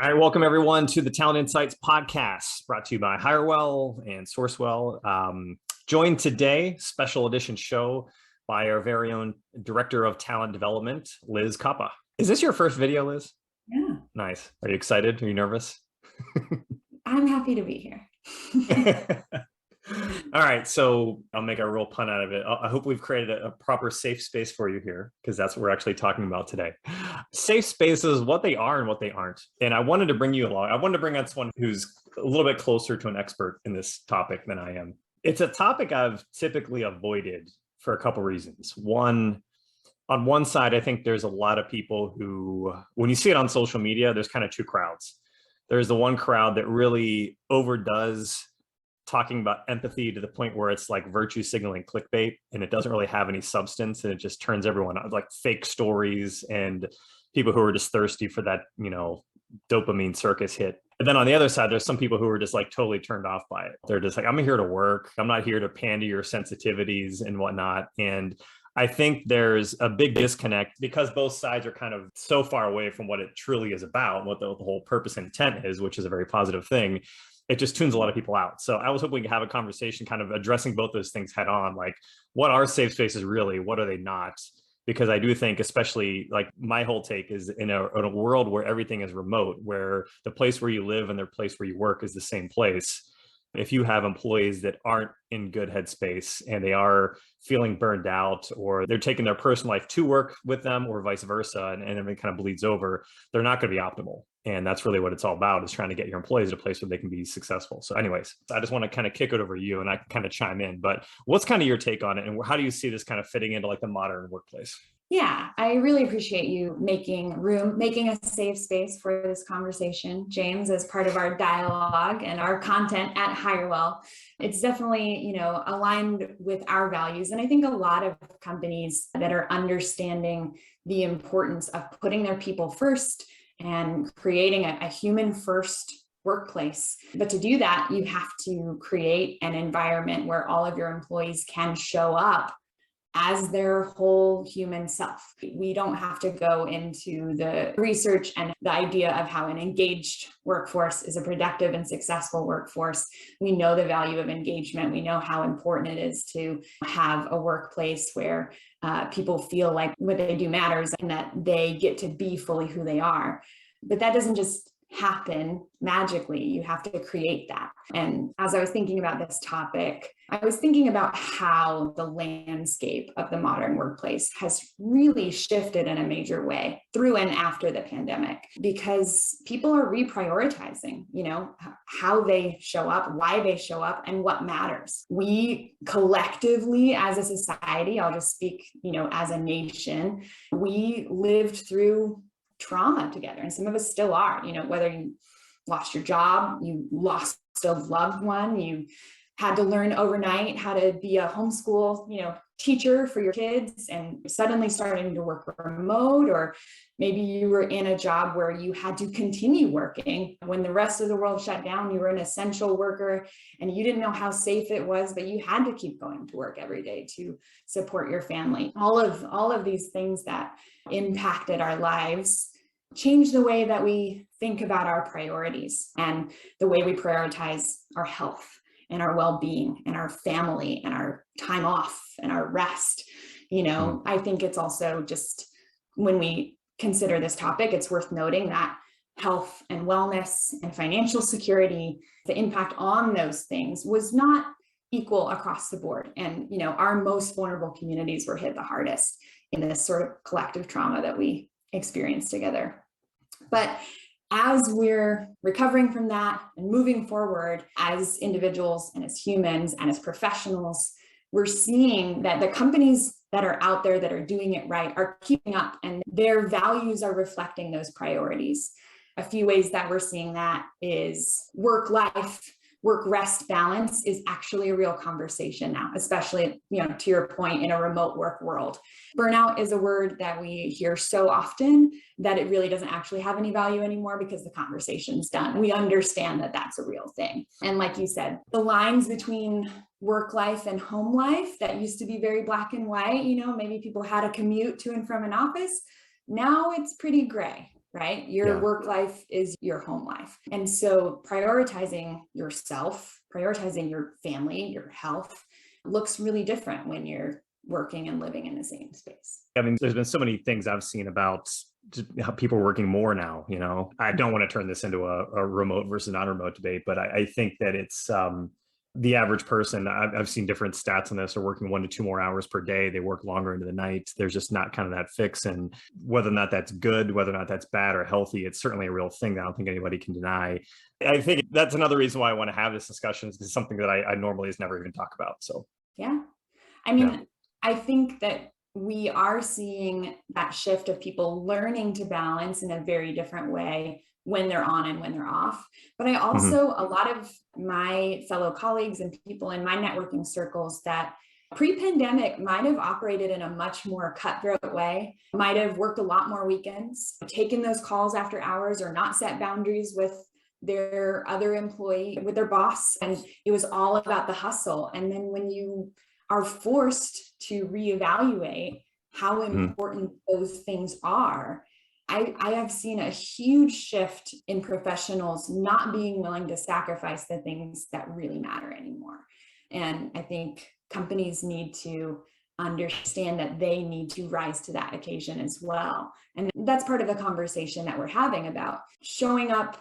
All right, welcome everyone to the Talent Insights podcast, brought to you by Hirewell and Sourcewell. Joined today, special edition show by our very own Director of Talent Development, Liz Koppa. Is this your first video, Liz? Yeah. Nice. Are you excited? Are you nervous? I'm happy to be here. All right, so I'll make a real pun out of it. I hope we've created a proper safe space for you here, because that's what we're actually talking about today. Safe spaces, what they are and what they aren't. And I wanted to bring you along. I wanted to bring on someone who's a little bit closer to an expert in this topic than I am. It's a topic I've typically avoided for a couple reasons. One, on one side, I think there's a lot of people who, when you see it on social media, there's kind of two crowds. There's the one crowd that really overdoes talking about empathy to the point where it's like virtue signaling clickbait, and it doesn't really have any substance, and it just turns everyone on, like fake stories and people who are just thirsty for that, dopamine circus hit. And then on the other side, there's some people who are just like totally turned off by it. They're just like, I'm here to work. I'm not here to pander your sensitivities and whatnot. And I think there's a big disconnect because both sides are kind of so far away from what it truly is about, what the whole purpose and intent is, which is a very positive thing. It just tunes a lot of people out. So I was hoping we could have a conversation kind of addressing both those things head on. Like, what are safe spaces really? What are they not? Because I do think, especially like my whole take is in a world where everything is remote, where the place where you live and the place where you work is the same place. If you have employees that aren't in good headspace and they are feeling burned out, or they're taking their personal life to work with them, or vice versa, and everything kind of bleeds over, they're not going to be optimal. And that's really what it's all about, is trying to get your employees at a place where they can be successful. So anyways, I just want to kind of kick it over to you, and I can kind of chime in, but what's kind of your take on it, and how do you see this kind of fitting into like the modern workplace? Yeah, I really appreciate you making a safe space for this conversation, James, as part of our dialogue and our content at Hirewell. It's definitely, aligned with our values. And I think a lot of companies that are understanding the importance of putting their people first and creating a human first workplace. But to do that, you have to create an environment where all of your employees can show up as their whole human self. We don't have to go into the research and the idea of how an engaged workforce is a productive and successful workforce. We know the value of engagement. We know how important it is to have a workplace where people feel like what they do matters and that they get to be fully who they are. But that doesn't just happen magically. You have to create that. And as I was thinking about this topic, I was thinking about how the landscape of the modern workplace has really shifted in a major way through and after the pandemic, because people are reprioritizing, how they show up, why they show up, and what matters. We collectively as a society, I'll just speak, as a nation, we lived through trauma together, and some of us still are, whether you lost your job, you lost a loved one, you had to learn overnight how to be a homeschool, teacher for your kids, and suddenly starting to work remote, or maybe you were in a job where you had to continue working when the rest of the world shut down. You were an essential worker and you didn't know how safe it was, but you had to keep going to work every day to support your family. All of these things that impacted our lives changed the way that we think about our priorities and the way we prioritize our health and our well-being and our family and our time off and our rest. I think it's also just, when we consider this topic, it's worth noting that health and wellness and financial security, the impact on those things was not equal across the board. And, our most vulnerable communities were hit the hardest in this sort of collective trauma that we experienced together. But as we're recovering from that and moving forward as individuals and as humans and as professionals, we're seeing that the companies that are out there that are doing it right are keeping up, and their values are reflecting those priorities. A few ways that we're seeing that is work-rest balance is actually a real conversation now, especially, to your point, in a remote work world. Burnout is a word that we hear so often that it really doesn't actually have any value anymore, because the conversation's done. We understand that that's a real thing. And like you said, the lines between work life and home life that used to be very black and white, maybe people had a commute to and from an office. Now it's pretty gray. right? Your Yeah. work life is your home life. And so prioritizing yourself, prioritizing your family, your health looks really different when you're working and living in the same space. I mean, there's been so many things I've seen about just how people are working more now. I don't want to turn this into a remote versus non-remote debate, but I think that it's the average person. I've seen different stats on this are working 1 to 2 more hours per day. They work longer into the night. There's just not kind of that fix. And whether or not that's good, whether or not that's bad or healthy, it's certainly a real thing that I don't think anybody can deny. I think that's another reason why I want to have this discussion, is something that I normally is never even talk about. So, yeah. I mean, yeah. I think that we are seeing that shift of people learning to balance in a very different way when they're on and when they're off. But I also, a lot of my fellow colleagues and people in my networking circles that pre-pandemic might have operated in a much more cutthroat way, might have worked a lot more weekends, taken those calls after hours, or not set boundaries with their other employee, with their boss. And it was all about the hustle. And then when you are forced to reevaluate how important those things are, I have seen a huge shift in professionals not being willing to sacrifice the things that really matter anymore. And I think companies need to understand that they need to rise to that occasion as well. And that's part of the conversation that we're having about showing up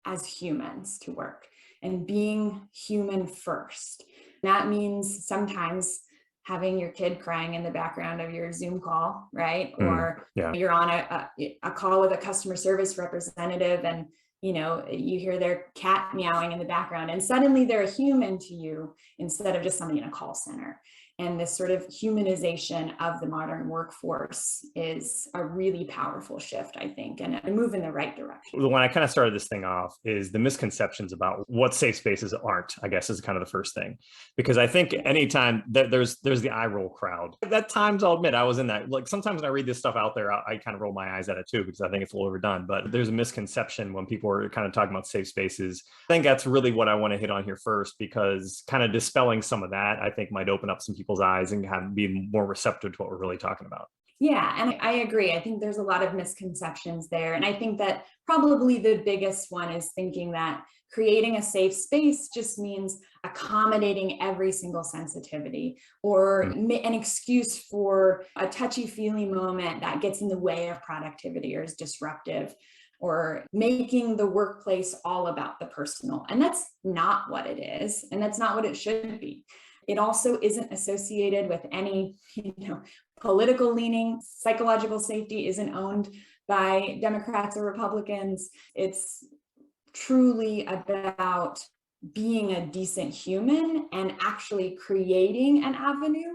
as humans to work and being human first. That means sometimes having your kid crying in the background of your Zoom call, right? Or you're on a call with a customer service representative and you hear their cat meowing in the background, and suddenly they're a human to you instead of just somebody in a call center. And this sort of humanization of the modern workforce is a really powerful shift, I think, and a move in the right direction. When I kind of started this thing off is the misconceptions about what safe spaces aren't, I guess, is kind of the first thing. Because I think anytime that there's the eye roll crowd, at times I'll admit I was in that. Like sometimes when I read this stuff out there, I kind of roll my eyes at it too, because I think it's a little overdone. But there's a misconception when people are kind of talking about safe spaces. I think that's really what I want to hit on here first, because kind of dispelling some of that, I think, might open up some people's eyes and kind of be more receptive to what we're really talking about. Yeah, and I agree. I think there's a lot of misconceptions there. And I think that probably the biggest one is thinking that creating a safe space just means accommodating every single sensitivity, or an excuse for a touchy-feely moment that gets in the way of productivity or is disruptive, or making the workplace all about the personal. And that's not what it is. And that's not what it should be. It also isn't associated with any, political leaning. Psychological safety isn't owned by Democrats or Republicans. It's truly about being a decent human and actually creating an avenue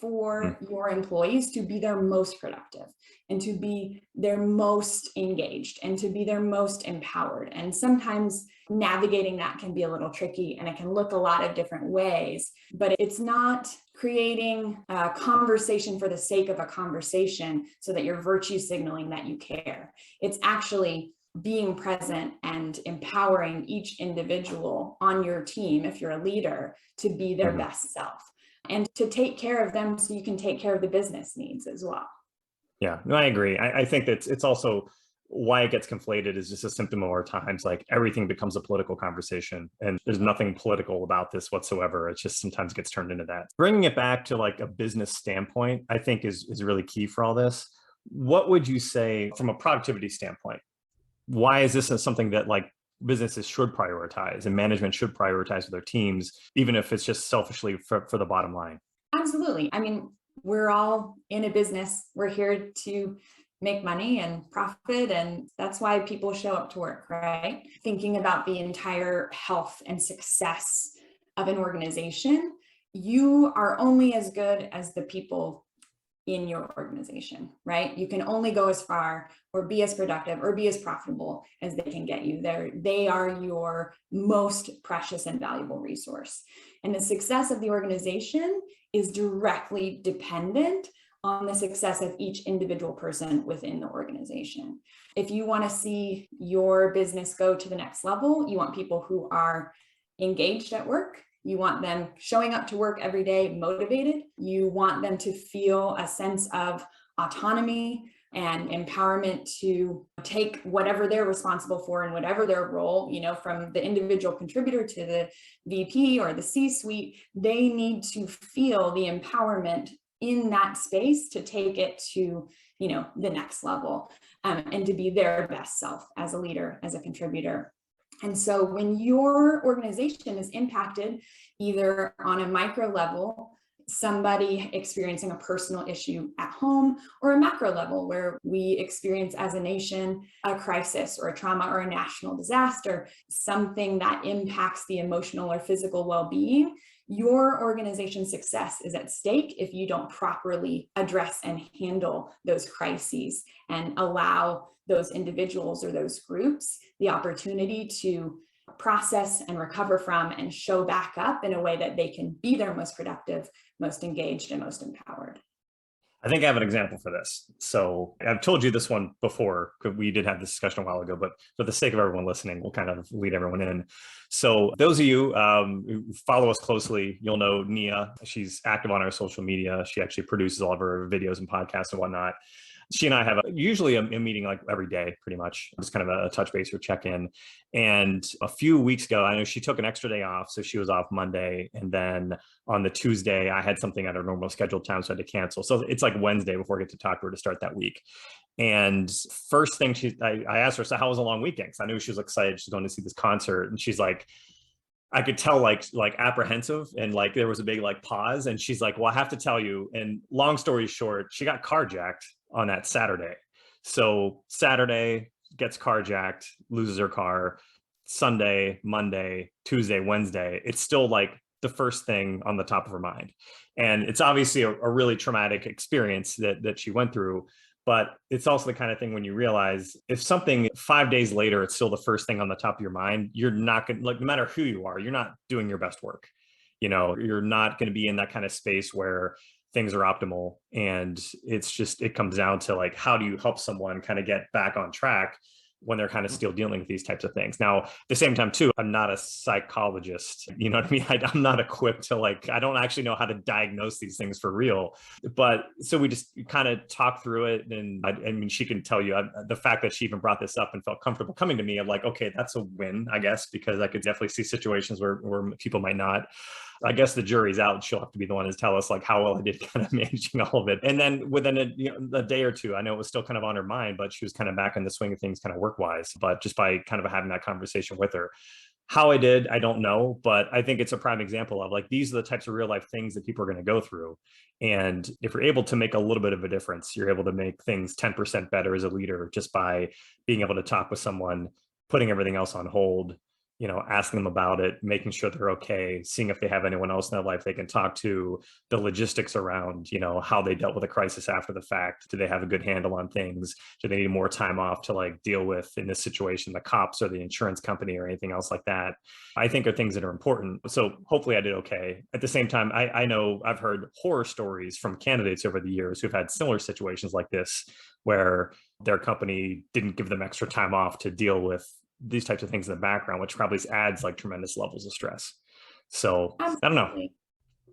for your employees to be their most productive and to be their most engaged and to be their most empowered. And sometimes navigating that can be a little tricky and it can look a lot of different ways, but it's not creating a conversation for the sake of a conversation so that you're virtue signaling that you care. It's actually being present and empowering each individual on your team, if you're a leader, to be their best self and to take care of them so you can take care of the business needs as well. Yeah, no, I agree. I think that it's also why it gets conflated is just a symptom of our times. Like everything becomes a political conversation, and there's nothing political about this whatsoever. It just sometimes gets turned into that. Bringing it back to like a business standpoint, I think is really key for all this. What would you say from a productivity standpoint? Why is this something that like businesses should prioritize and management should prioritize with their teams, even if it's just selfishly for the bottom line? Absolutely. I mean, we're all in a business. We're here to make money and profit. And that's why people show up to work, right? Thinking about the entire health and success of an organization, you are only as good as the people in your organization, right? You can only go as far or be as productive or be as profitable as they can get you there. They are your most precious and valuable resource. And the success of the organization is directly dependent on the success of each individual person within the organization. If you want to see your business go to the next level, you want people who are engaged at work. You want them showing up to work every day motivated. You want them to feel a sense of autonomy, and empowerment to take whatever they're responsible for and whatever their role, from the individual contributor to the VP or the C-suite, they need to feel the empowerment in that space to take it to, the next level, and to be their best self as a leader, as a contributor. And so when your organization is impacted either on a micro level, somebody experiencing a personal issue at home, or a macro level where we experience as a nation a crisis or a trauma or a national disaster, something that impacts the emotional or physical well-being, your organization's success is at stake if you don't properly address and handle those crises and allow those individuals or those groups the opportunity to process and recover from and show back up in a way that they can be their most productive, most engaged, and most empowered. I think I have an example for this. So I've told you this one before, because we did have this discussion a while ago, but for the sake of everyone listening, we'll kind of lead everyone in. So those of you who follow us closely, you'll know Nia. She's active on our social media. She actually produces all of her videos and podcasts and whatnot. She and I have usually a meeting like every day, pretty much, just kind of a touch base or check in. And a few weeks ago, I know she took an extra day off. So she was off Monday. And then on the Tuesday, I had something at our normal scheduled time, so I had to cancel. So it's like Wednesday before I get to talk to her to start that week. And first thing I asked her, so how was a long weekend? Because I knew she was excited. She's going to see this concert. And she's like, I could tell like apprehensive, and like there was a big like pause. And she's like, well, I have to tell you, and long story short, she got carjacked on that Saturday. So Saturday gets carjacked, loses her car. Sunday, Monday, Tuesday, Wednesday, it's still like the first thing on the top of her mind. And it's obviously a really traumatic experience that she went through. But it's also the kind of thing when you realize if something 5 days later, it's still the first thing on the top of your mind, you're not going to, like, no matter who you are, you're not doing your best work. You're not going to be in that kind of space where things are optimal. And it comes down to like, how do you help someone kind of get back on track when they're kind of still dealing with these types of things. Now, at the same time too, I'm not a psychologist, you know what I mean? I'm not equipped to I don't actually know how to diagnose these things for real. But so we just kind of talk through it. And I mean, she can tell you the fact that she even brought this up and felt comfortable coming to me, I'm like, okay, that's a win, I guess, because I could definitely see situations where people might not. I guess the jury's out. She'll have to be the one to tell us like how well I did kind of managing all of it. And then within a day or two, I know it was still kind of on her mind, but she was kind of back in the swing of things kind of work-wise. But just by kind of having that conversation with her, how I did, I don't know, but I think it's a prime example of like, these are the types of real life things that people are going to go through. And if you're able to make a little bit of a difference, you're able to make things 10% better as a leader just by being able to talk with someone, putting everything else on hold, asking them about it, making sure they're okay, seeing if they have anyone else in their life they can talk to, the logistics around, how they dealt with a crisis after the fact. Do they have a good handle on things? Do they need more time off to deal with, in this situation, the cops or the insurance company or anything else like that? I think are things that are important. So hopefully I did okay. At the same time, I know I've heard horror stories from candidates over the years who've had similar situations like this, where their company didn't give them extra time off to deal with these types of things in the background, which probably adds tremendous levels of stress. So absolutely. I don't know.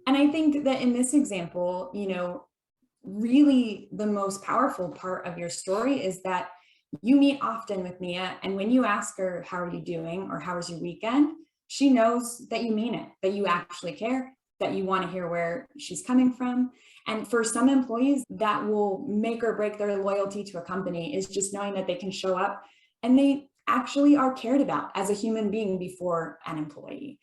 And I think that in this example, really the most powerful part of your story is that you meet often with Nia, and when you ask her, how are you doing? Or how was your weekend? She knows that you mean it, that you actually care, that you want to hear where she's coming from. And for some employees, that will make or break their loyalty to a company, is just knowing that they can show up and they actually are cared about as a human being before an employee.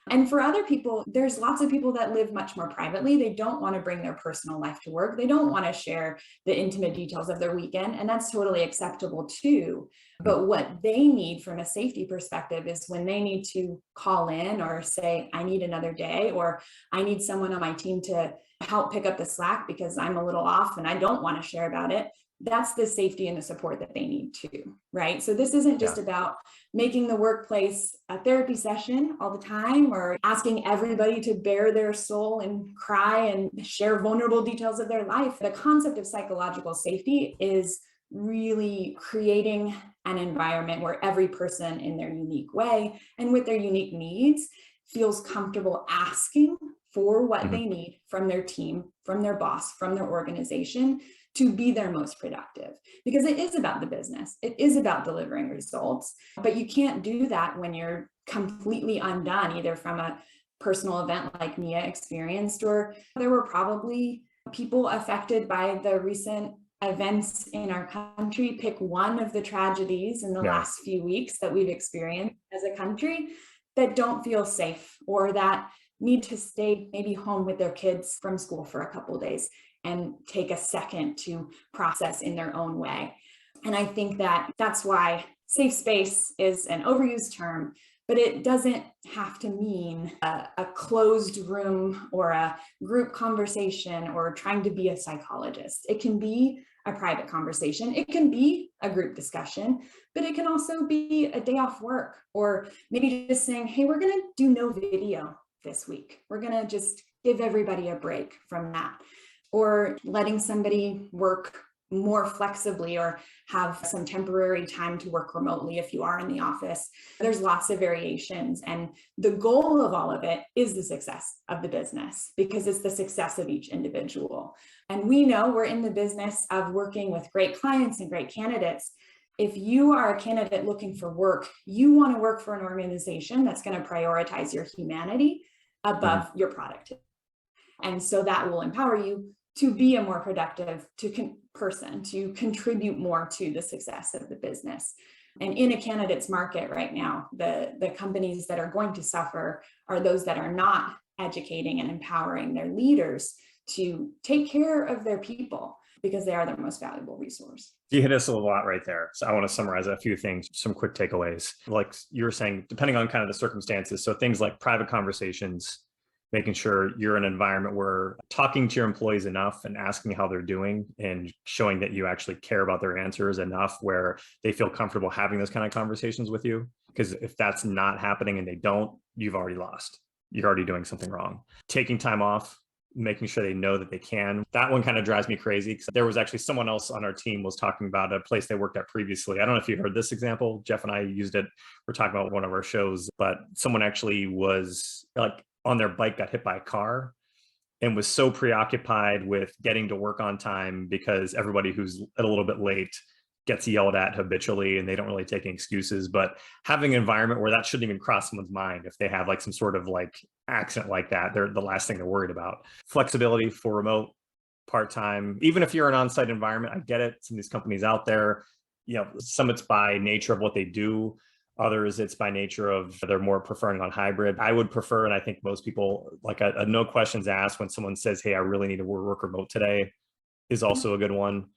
And for other people, there's lots of people that live much more privately. They don't want to bring their personal life to work. They don't want to share the intimate details of their weekend, and that's totally acceptable too. But what they need from a safety perspective is when they need to call in or say, I need another day, or I need someone on my team to help pick up the slack because I'm a little off and I don't want to share about it. That's the safety and the support that they need too, right? So this isn't just about making the workplace a therapy session all the time, or asking everybody to bare their soul and cry and share vulnerable details of their life. The concept of psychological safety is really creating an environment where every person in their unique way and with their unique needs feels comfortable asking for what they need from their team, from their boss, from their organization, to be their most productive, because it is about the business. It is about delivering results, but you can't do that when you're completely undone, either from a personal event like Mia experienced, or there were probably people affected by the recent events in our country. Pick one of the tragedies in the last few weeks that we've experienced as a country that don't feel safe, or that need to stay maybe home with their kids from school for a couple of days and take a second to process in their own way. And I think that that's why safe space is an overused term, but it doesn't have to mean a closed room or a group conversation or trying to be a psychologist. It can be a private conversation. It can be a group discussion, but it can also be a day off work, or maybe just saying, hey, we're going to do no video this week. We're going to just give everybody a break from that. Or letting somebody work more flexibly, or have some temporary time to work remotely if you are in the office. There's lots of variations. And the goal of all of it is the success of the business, because it's the success of each individual. And we know we're in the business of working with great clients and great candidates. If you are a candidate looking for work, you want to work for an organization that's going to prioritize your humanity above your productivity. And so that will empower you to be a more productive person, to contribute more to the success of the business. And in a candidate's market right now, the companies that are going to suffer are those that are not educating and empowering their leaders to take care of their people, because they are their most valuable resource. You hit us a lot right there. So I want to summarize a few things, some quick takeaways. Like you were saying, depending on kind of the circumstances. So things like private conversations, making sure you're in an environment where talking to your employees enough and asking how they're doing and showing that you actually care about their answers enough where they feel comfortable having those kind of conversations with you. Because if that's not happening and they don't, you've already lost. You're already doing something wrong. Taking time off, making sure they know that they can. That one kind of drives me crazy, because there was actually someone else on our team was talking about a place they worked at previously. I don't know if you heard this example. Jeff and I used it. We're talking about one of our shows, but someone actually was like on their bike, got hit by a car, and was so preoccupied with getting to work on time, because everybody who's a little bit late gets yelled at habitually and they don't really take any excuses. But having an environment where that shouldn't even cross someone's mind, if they have like some sort of like accident like that, they're the last thing they're worried about. Flexibility for remote, part-time, even if you're an on-site environment. I get it. Some of these companies out there, some it's by nature of what they do. Others, it's by nature of they're more preferring on hybrid. I would prefer, and I think most people, like a no questions asked when someone says, hey, I really need to work remote today, is also a good one.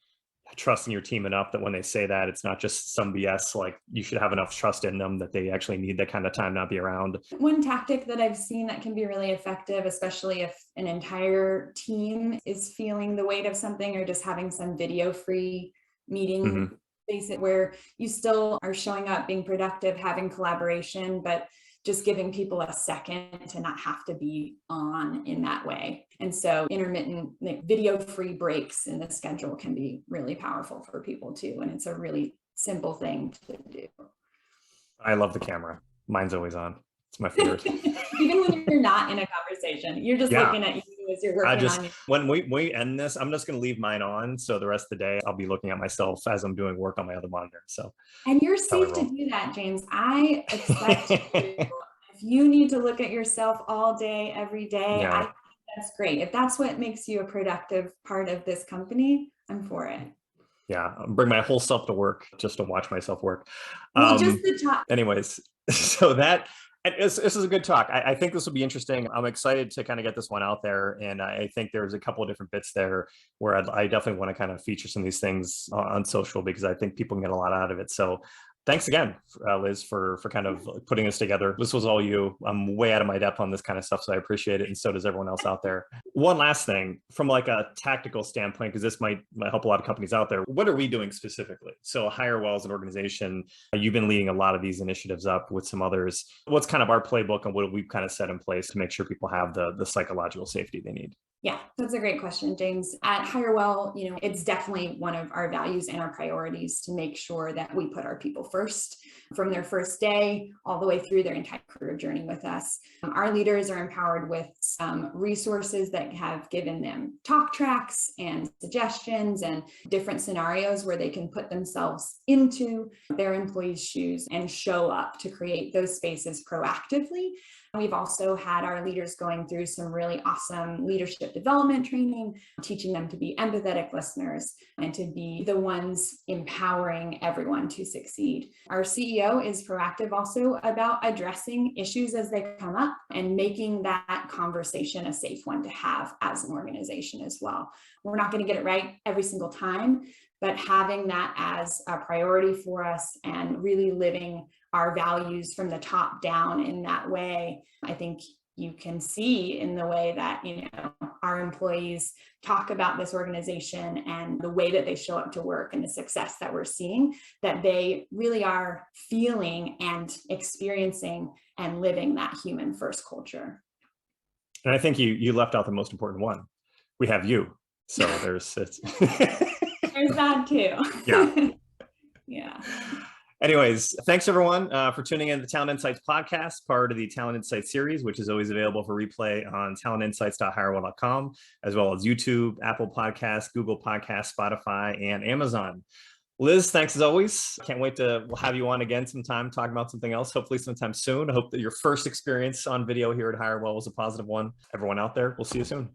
Trusting your team enough that when they say that, it's not just some BS. Like, you should have enough trust in them that they actually need that kind of time, not be around. One tactic that I've seen that can be really effective, especially if an entire team is feeling the weight of something, or just having some video-free meeting space where you still are showing up, being productive, having collaboration, but just giving people a second to not have to be on in that way. And so intermittent video-free breaks in the schedule can be really powerful for people too. And it's a really simple thing to do. I love the camera. Mine's always on. It's my favorite. Even when you're not in a conversation, you're just looking at you as you're working on it. When we end this, I'm just going to leave mine on. So the rest of the day, I'll be looking at myself as I'm doing work on my other monitor. So, and you're safe to do that, James. I expect you. If you need to look at yourself all day, every day, I think that's great. If that's what makes you a productive part of this company, I'm for it. Yeah, I'll bring my whole self to work just to watch myself work. Well, just the top. Anyways, so this is a good talk. I think this will be interesting. I'm excited to kind of get this one out there. And I think there's a couple of different bits there where I definitely want to kind of feature some of these things on social, because I think people can get a lot out of it. So thanks again, Liz, for kind of putting this together. This was all you. I'm way out of my depth on this kind of stuff, so I appreciate it. And so does everyone else out there. One last thing, from like a tactical standpoint, because this might help a lot of companies out there. What are we doing specifically? So Hirewell as an organization, you've been leading a lot of these initiatives up with some others. What's kind of our playbook, and what have we kind of set in place to make sure people have the psychological safety they need? Yeah, that's a great question, James. At Hirewell, it's definitely one of our values and our priorities to make sure that we put our people first from their first day all the way through their entire career journey with us. Our leaders are empowered with some resources that have given them talk tracks and suggestions and different scenarios where they can put themselves into their employees' shoes and show up to create those spaces proactively. We've also had our leaders going through some really awesome leadership development training, teaching them to be empathetic listeners and to be the ones empowering everyone to succeed. Our CEO is proactive also about addressing issues as they come up and making that conversation a safe one to have as an organization as well. We're not going to get it right every single time, but having that as a priority for us and really living our values from the top down in that way, I think you can see in the way that our employees talk about this organization and the way that they show up to work and the success that we're seeing, that they really are feeling and experiencing and living that human first culture. And I think you left out the most important one. We have you. So there's there's that too. Yeah. Yeah. Anyways, thanks everyone for tuning in to the Talent Insights podcast, part of the Talent Insights series, which is always available for replay on talentinsights.hirewell.com, as well as YouTube, Apple Podcasts, Google Podcasts, Spotify, and Amazon. Liz, thanks as always. Can't wait to have you on again sometime, talking about something else, hopefully sometime soon. I hope that your first experience on video here at Hirewell was a positive one. Everyone out there, we'll see you soon.